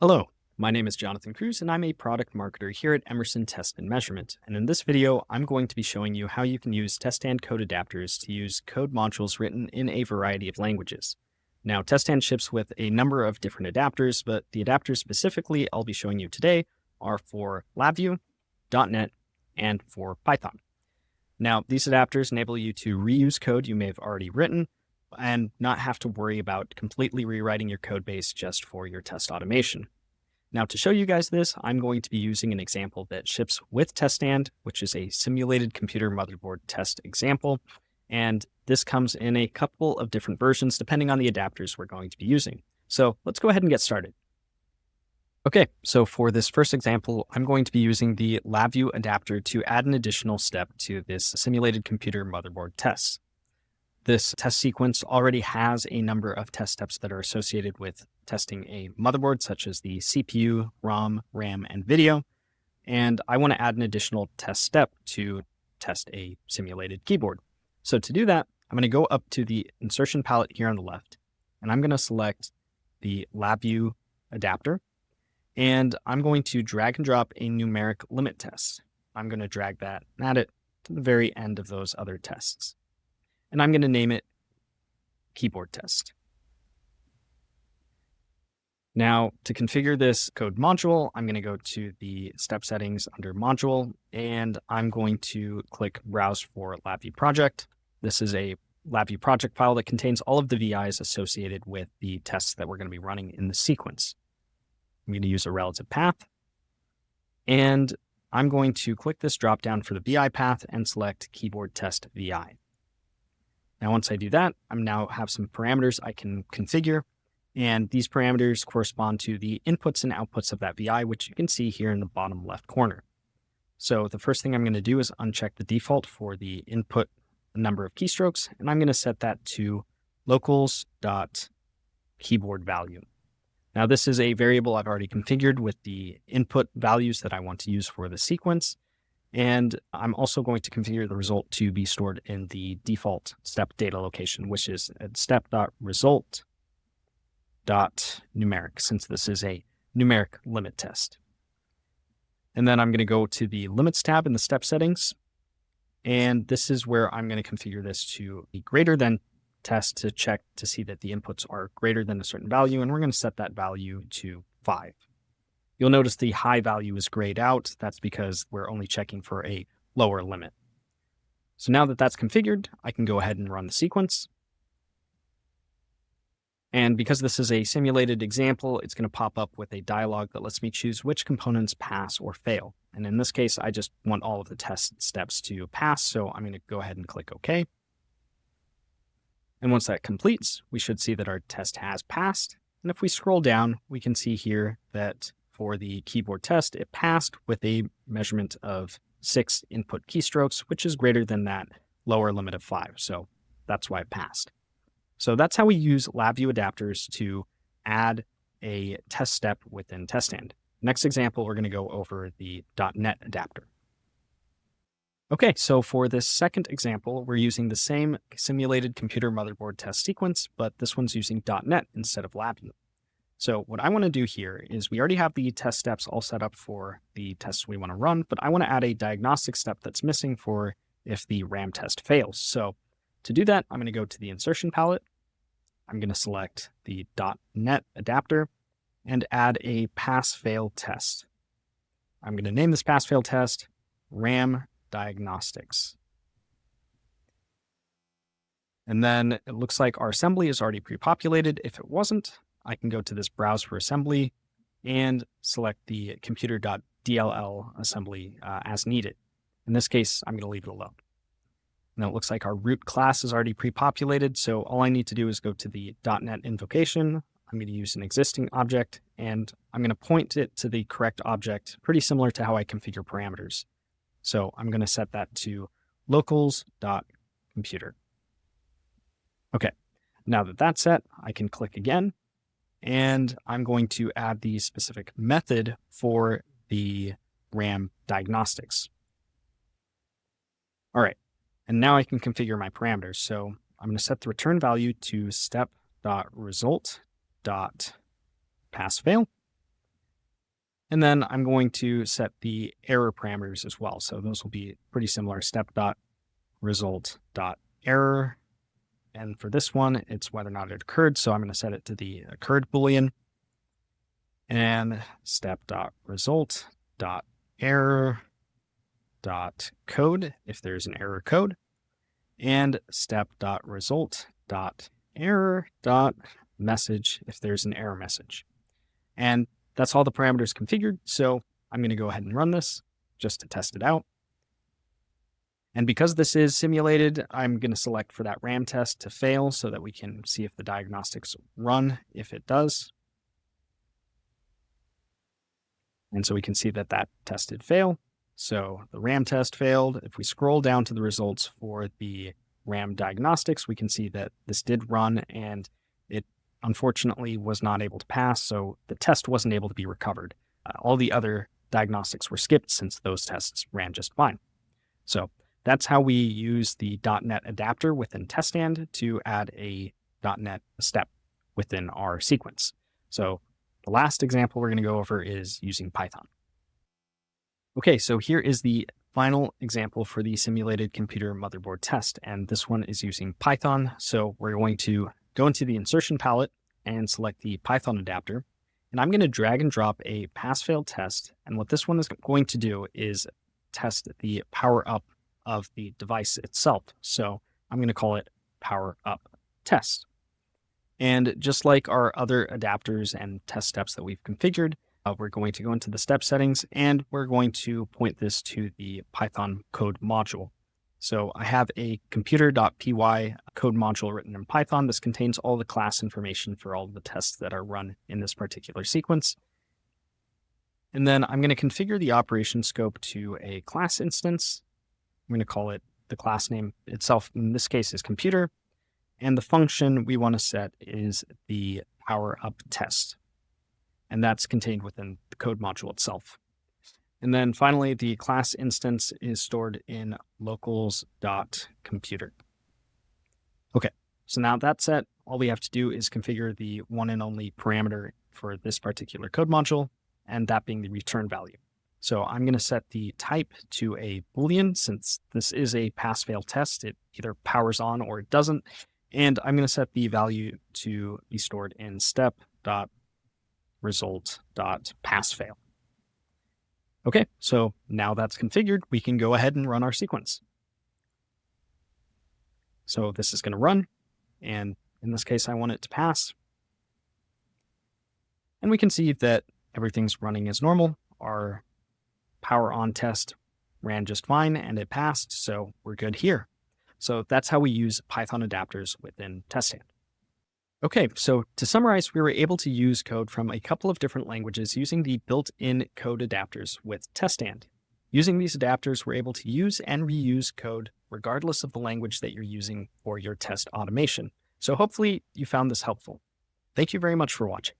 Hello, my name is Jonathan Cruz and I'm a product marketer here at Emerson Test and Measurement. And in this video, I'm going to be showing you how you can use TestStand code adapters to use code modules written in a variety of languages. Now, TestStand ships with a number of different adapters, but the adapters specifically I'll be showing you today are for LabVIEW, .NET, and for Python. Now, these adapters enable you to reuse code you may have already written and not have to worry about completely rewriting your code base just for your test automation. Now, to show you guys this, I'm going to be using an example that ships with TestStand, which is a simulated computer motherboard test example. And this comes in a couple of different versions depending on the adapters we're going to be using. So let's go ahead and get started. Okay, so for this first example, I'm going to be using the LabVIEW adapter to add an additional step to this simulated computer motherboard test. This test sequence already has a number of test steps that are associated with testing a motherboard, such as the CPU, ROM, RAM, and video. And I want to add an additional test step to test a simulated keyboard. So to do that, I'm going to go up to the insertion palette here on the left, and I'm going to select the LabVIEW adapter. And I'm going to drag and drop a numeric limit test. I'm going to drag that and add it to the very end of those other tests. And I'm going to name it keyboard test. Now, to configure this code module, I'm going to go to the step settings under module, and I'm going to click browse for LabVIEW project. This is a LabVIEW project file that contains all of the VIs associated with the tests that we're going to be running in the sequence. I'm going to use a relative path, and I'm going to click this dropdown for the VI path and select keyboard test VI. Now, once I do that, I now have some parameters I can configure, and these parameters correspond to the inputs and outputs of that VI, which you can see here in the bottom left corner. So the first thing I'm going to do is uncheck the default for the input number of keystrokes, and I'm going to set that to locals.keyboardValue. Now, this is a variable I've already configured with the input values that I want to use for the sequence. And I'm also going to configure the result to be stored in the default step data location, which is at step.result.numeric, since this is a numeric limit test. And then I'm going to go to the limits tab in the step settings. And this is where I'm going to configure this to be greater than test to check to see that the inputs are greater than a certain value. And we're going to set that value to 5. You'll notice the high value is grayed out. That's because we're only checking for a lower limit. So now that that's configured, I can go ahead and run the sequence. And because this is a simulated example, it's going to pop up with a dialog that lets me choose which components pass or fail. And in this case, I just want all of the test steps to pass. So I'm going to go ahead and click OK. And once that completes, we should see that our test has passed. And if we scroll down, we can see here that for the keyboard test, it passed with a measurement of 6 input keystrokes, which is greater than that lower limit of 5. So that's why it passed. So that's how we use LabVIEW adapters to add a test step within TestStand. Next example, we're going to go over the .NET adapter. Okay, so for this second example, we're using the same simulated computer motherboard test sequence, but this one's using .NET instead of LabVIEW. So what I want to do here is we already have the test steps all set up for the tests we want to run, but I want to add a diagnostic step that's missing for if the RAM test fails. So to do that, I'm going to go to the insertion palette. I'm going to select the .NET adapter and add a pass-fail test. I'm going to name this pass-fail test RAM Diagnostics. And then it looks like our assembly is already pre-populated. If it wasn't, I can go to this browse for assembly and select the computer.dll assembly as needed. In this case, I'm going to leave it alone. Now it looks like our root class is already pre-populated, so all I need to do is go to the .NET invocation. I'm going to use an existing object, and I'm going to point it to the correct object, pretty similar to how I configure parameters. So I'm going to set that to locals.computer. Okay, now that that's set, I can click again, and I'm going to add the specific method for the RAM Diagnostics. All right, and now I can configure my parameters. So I'm going to set the return value to step.result.passfail. And then I'm going to set the error parameters as well. So those will be pretty similar, step.result.error. And for this one, it's whether or not it occurred. So I'm going to set it to the occurred Boolean. And step.result.error.code if there's an error code. And step.result.error.message if there's an error message. And that's all the parameters configured. So I'm going to go ahead and run this just to test it out. And because this is simulated, I'm going to select for that RAM test to fail so that we can see if the diagnostics run if it does. And so we can see that that test did fail. So the RAM test failed. If we scroll down to the results for the RAM Diagnostics, we can see that this did run and it unfortunately was not able to pass. So the test wasn't able to be recovered. All the other diagnostics were skipped since those tests ran just fine. So that's how we use the .NET adapter within TestStand to add a .NET step within our sequence. So the last example we're going to go over is using Python. Okay, so here is the final example for the simulated computer motherboard test, and this one is using Python. So we're going to go into the insertion palette and select the Python adapter, and I'm going to drag and drop a pass-fail test, and what this one is going to do is test the power up of the device itself. So I'm going to call it power up test. And just like our other adapters and test steps that we've configured, we're going to go into the step settings and we're going to point this to the Python code module. So I have a computer.py code module written in Python. This contains all the class information for all of the tests that are run in this particular sequence. And then I'm going to configure the operation scope to a class instance. I'm going to call it, the class name itself in this case is computer. And the function we want to set is the power up test. And that's contained within the code module itself. And then finally, the class instance is stored in locals.computer. Okay, so now that's set. All we have to do is configure the one and only parameter for this particular code module, and that being the return value. So I'm going to set the type to a Boolean since this is a pass-fail test. It either powers on or it doesn't. And I'm going to set the value to be stored in step.result.passfail. Okay, so now that's configured, we can go ahead and run our sequence. So this is going to run, and in this case, I want it to pass. And we can see that everything's running as normal. Our power on test ran just fine and it passed, so we're good here. So that's how we use Python adapters within TestStand. Okay, so to summarize, we were able to use code from a couple of different languages using the built-in code adapters with TestStand. Using these adapters, we're able to use and reuse code regardless of the language that you're using for your test automation. So hopefully you found this helpful. Thank you very much for watching.